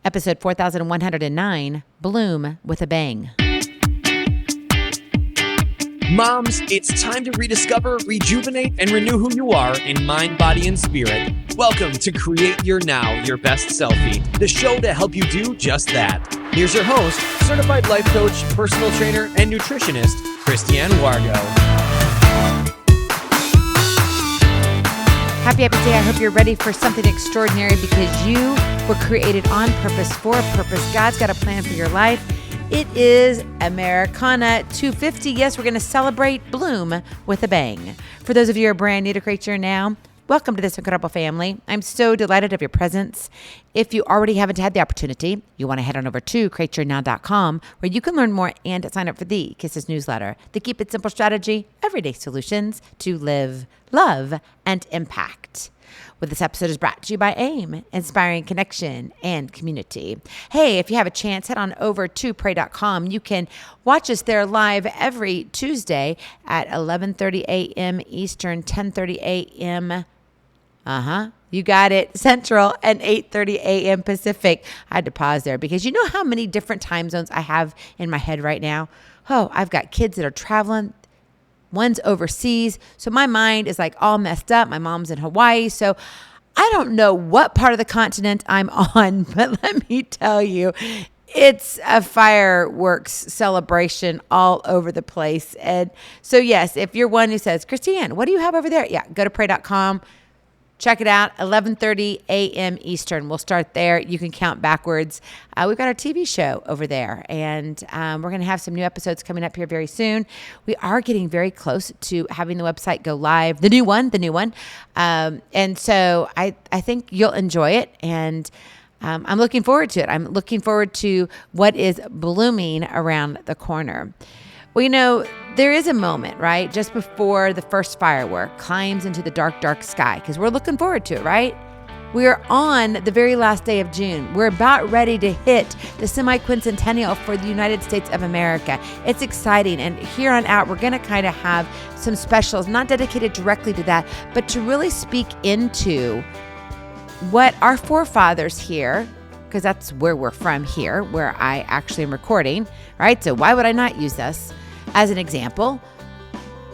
Episode 4109, Bloom with a Bang. Moms, it's time to rediscover, rejuvenate, and renew who you are in mind, body, and spirit. Welcome to Create Your Now, Your Best Selfie, the show to help you do just that. Here's your host, certified life coach, personal trainer, and nutritionist, Christiane Wargo. Happy day. I hope you're ready for something extraordinary because you were created on purpose for a purpose. God's got a plan for your life. It is Americana 250. Yes, we're going to celebrate Bloom with a Bang. For those of you who are brand new to Create Your Now, welcome to this incredible family. I'm so delighted of your presence. If you already haven't had the opportunity, you want to head on over to createyournow.com where you can learn more and sign up for the Kisses newsletter, the Keep It Simple strategy, everyday solutions to live, love, and impact. Well, this episode is brought to you by AIM, Inspiring Connection and Community. Hey, if you have a chance, head on over to pray.com. You can watch us there live every Tuesday at 11:30 a.m. Eastern, 10:30 a.m. You got it, Central, and 8:30 a.m. Pacific. I had to pause there because you know how many different time zones I have in my head right now? Oh, I've got kids that are traveling. One's overseas. So my mind is like all messed up. My mom's in Hawaii. So I don't know what part of the continent I'm on, but let me tell you, it's a fireworks celebration all over the place. And so yes, if you're one who says, Christiane, what do you have over there? Yeah, go to pray.com. Check it out, 11:30 a.m. Eastern. We'll start there. You can count backwards. We've got our TV show over there, and we're going to have some new episodes coming up here very soon. We are getting very close to having the website go live, the new one. And so I think you'll enjoy it, and I'm looking forward to it. I'm looking forward to what is blooming around the corner. Well, you know, there is a moment, right, just before the first firework climbs into the dark, dark sky, because we're looking forward to it, right? We are on the very last day of June. We're about ready to hit the semi-quincentennial for the United States of America. It's exciting, and here on out, we're going to kind of have some specials, not dedicated directly to that, but to really speak into what our forefathers here, because that's where we're from here, where I actually am recording, right? So why would I not use this as an example?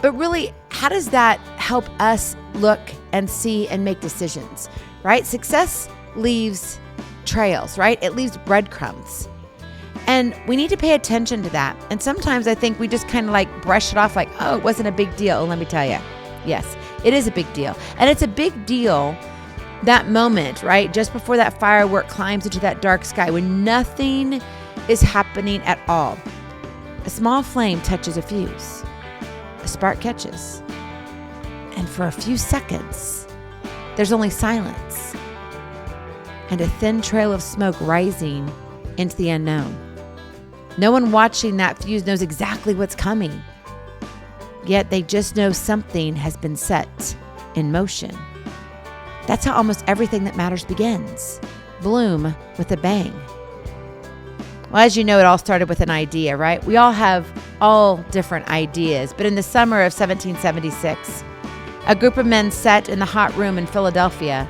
But really, how does that help us look and see and make decisions, right? Success leaves trails, right? It leaves breadcrumbs. And we need to pay attention to that. And sometimes I think we just kind of like brush it off like, oh, it wasn't a big deal. And let me tell you, yes, it is a big deal. And it's a big deal, that moment, right? Just before that firework climbs into that dark sky when nothing is happening at all. A small flame touches a fuse. A spark catches. And for a few seconds, there's only silence and a thin trail of smoke rising into the unknown. No one watching that fuse knows exactly what's coming. Yet they just know something has been set in motion. That's how almost everything that matters begins. Bloom with a bang. Well, as you know, it all started with an idea, right? We all have all different ideas. But in the summer of 1776, a group of men sat in the hot room in Philadelphia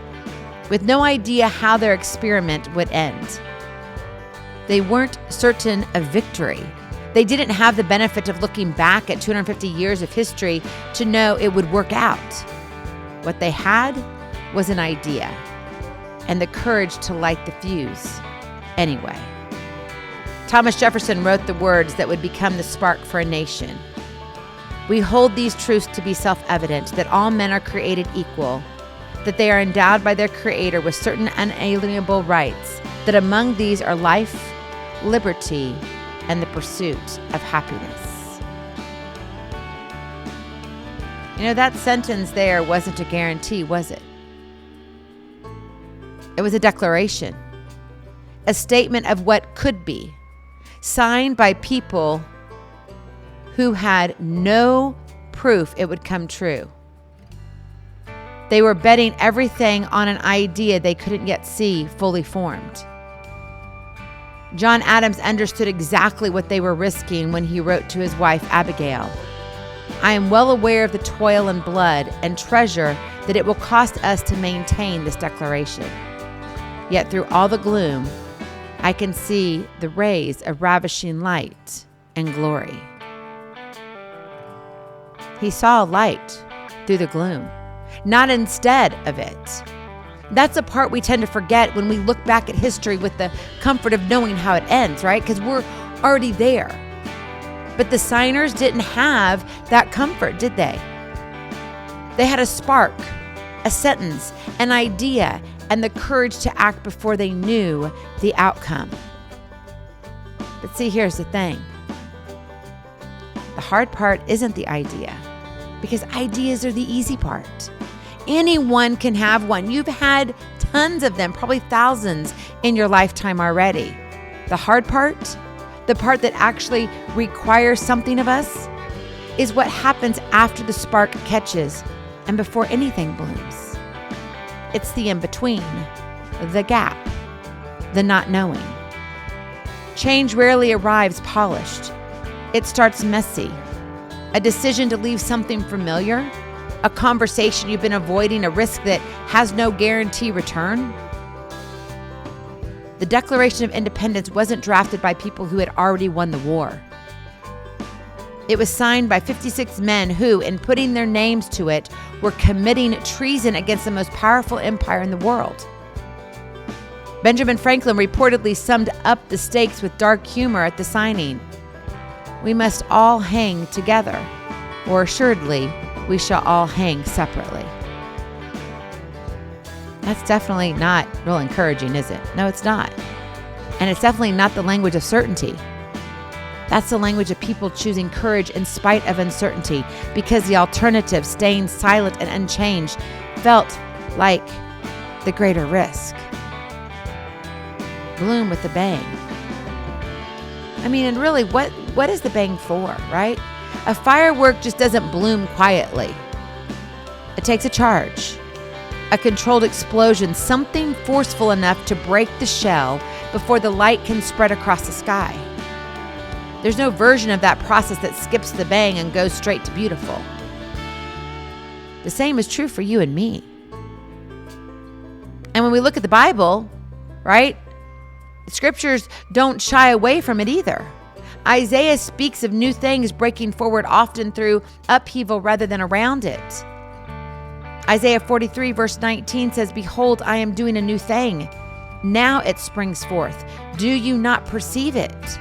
with no idea how their experiment would end. They weren't certain of victory. They didn't have the benefit of looking back at 250 years of history to know it would work out. What they had was an idea and the courage to light the fuse anyway. Thomas Jefferson wrote the words that would become the spark for a nation. We hold these truths to be self-evident, that all men are created equal, that they are endowed by their Creator with certain unalienable rights, that among these are life, liberty, and the pursuit of happiness. You know, that sentence there wasn't a guarantee, was it? It was a declaration, a statement of what could be, signed by people who had no proof it would come true. They were betting everything on an idea they couldn't yet see fully formed. John Adams understood exactly what they were risking when he wrote to his wife, Abigail. I am well aware of the toil and blood and treasure that it will cost us to maintain this declaration. Yet through all the gloom, I can see the rays of ravishing light and glory. He saw light through the gloom, not instead of it. That's a part we tend to forget when we look back at history with the comfort of knowing how it ends, right? Because we're already there. But the signers didn't have that comfort, did they? They had a spark, a sentence, an idea, and the courage to act before they knew the outcome. But see, here's the thing. The hard part isn't the idea, because ideas are the easy part. Anyone can have one. You've had tons of them, probably thousands in your lifetime already. The hard part, the part that actually requires something of us, is what happens after the spark catches and before anything blooms. It's the in-between, the gap, the not knowing. Change rarely arrives polished. It starts messy. A decision to leave something familiar, a conversation you've been avoiding, a risk that has no guarantee return. The Declaration of Independence wasn't drafted by people who had already won the war. It was signed by 56 men who, in putting their names to it, were committing treason against the most powerful empire in the world. Benjamin Franklin reportedly summed up the stakes with dark humor at the signing. We must all hang together, or assuredly, we shall all hang separately. That's definitely not real encouraging, is it? No, it's not. And it's definitely not the language of certainty. That's the language of people choosing courage in spite of uncertainty, because the alternative, staying silent and unchanged, felt like the greater risk. Bloom with a bang. I mean, and really, what is the bang for, right? A firework just doesn't bloom quietly. It takes a charge, a controlled explosion, something forceful enough to break the shell before the light can spread across the sky. There's no version of that process that skips the bang and goes straight to beautiful. The same is true for you and me. And when we look at the Bible, right, the scriptures don't shy away from it either. Isaiah speaks of new things breaking forward, often through upheaval rather than around it. Isaiah 43 verse 19 says, "Behold, I am doing a new thing. Now it springs forth. Do you not perceive it?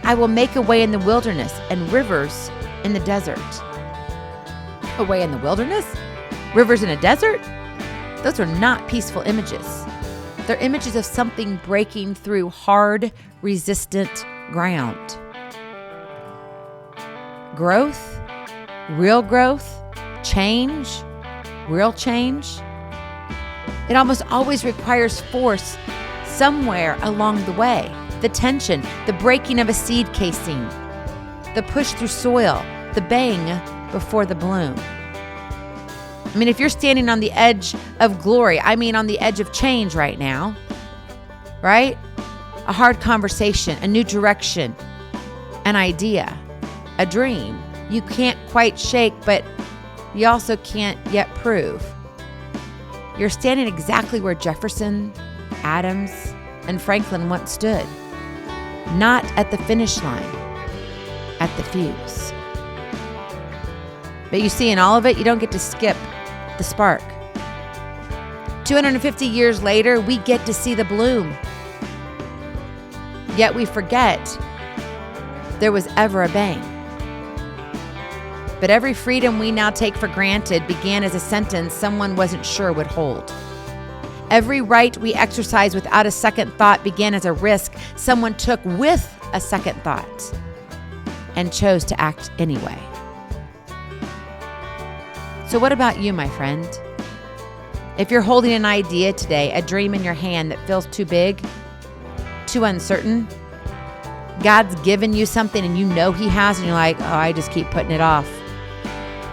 I will make a way in the wilderness and rivers in the desert." A way in the wilderness? Rivers in a desert? Those are not peaceful images. They're images of something breaking through hard, resistant ground. Growth, real change, real change. It almost always requires force somewhere along the way. The tension, the breaking of a seed casing, the push through soil, the bang before the bloom. I mean, if you're standing on the edge of glory, I mean on the edge of change right now, right? A hard conversation, a new direction, an idea, a dream you can't quite shake, but you also can't yet prove. You're standing exactly where Jefferson, Adams, and Franklin once stood. Not at the finish line, at the fuse. But you see, in all of it, you don't get to skip the spark. 250 years later, we get to see the bloom. Yet we forget there was ever a bang. But every freedom we now take for granted began as a sentence someone wasn't sure would hold. Every right we exercise without a second thought began as a risk someone took with a second thought and chose to act anyway. So what about you, my friend? If you're holding an idea today, a dream in your hand that feels too big, too uncertain, God's given you something and you know He has, and you're like, oh, I just keep putting it off.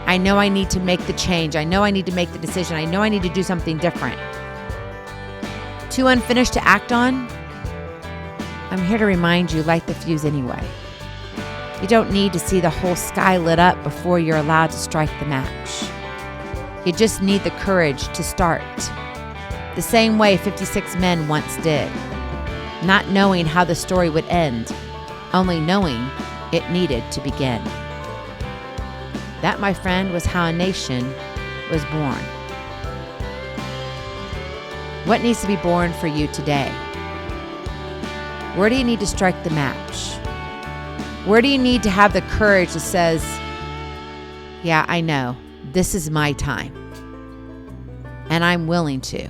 I know I need to make the change. I know I need to make the decision. I know I need to do something different. Too unfinished to act on? I'm here to remind you, light the fuse anyway. You don't need to see the whole sky lit up before you're allowed to strike the match. You just need the courage to start, the same way 56 men once did. not knowing how the story would end, only knowing it needed to begin. That, my friend, was how a nation was born. What needs to be born for you today? Where do you need to strike the match? Where do you need to have the courage that says, yeah, I know, this is my time, and I'm willing to?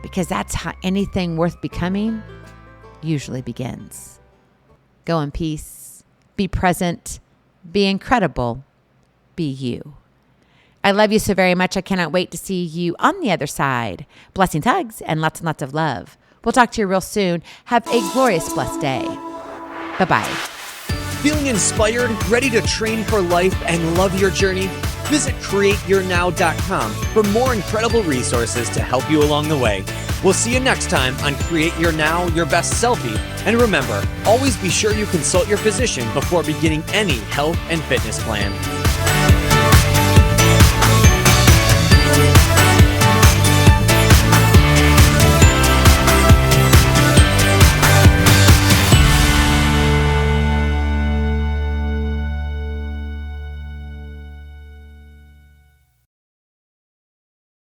Because that's how anything worth becoming usually begins. Go in peace, be present, be incredible, be you. I love you so very much. I cannot wait to see you on the other side. Blessings, hugs, and lots of love. We'll talk to you real soon. Have a glorious, blessed day. Bye-bye. Feeling inspired, ready to train for life and love your journey? Visit createyournow.com for more incredible resources to help you along the way. We'll see you next time on Create Your Now, Your Best Selfie. And remember, always be sure you consult your physician before beginning any health and fitness plan.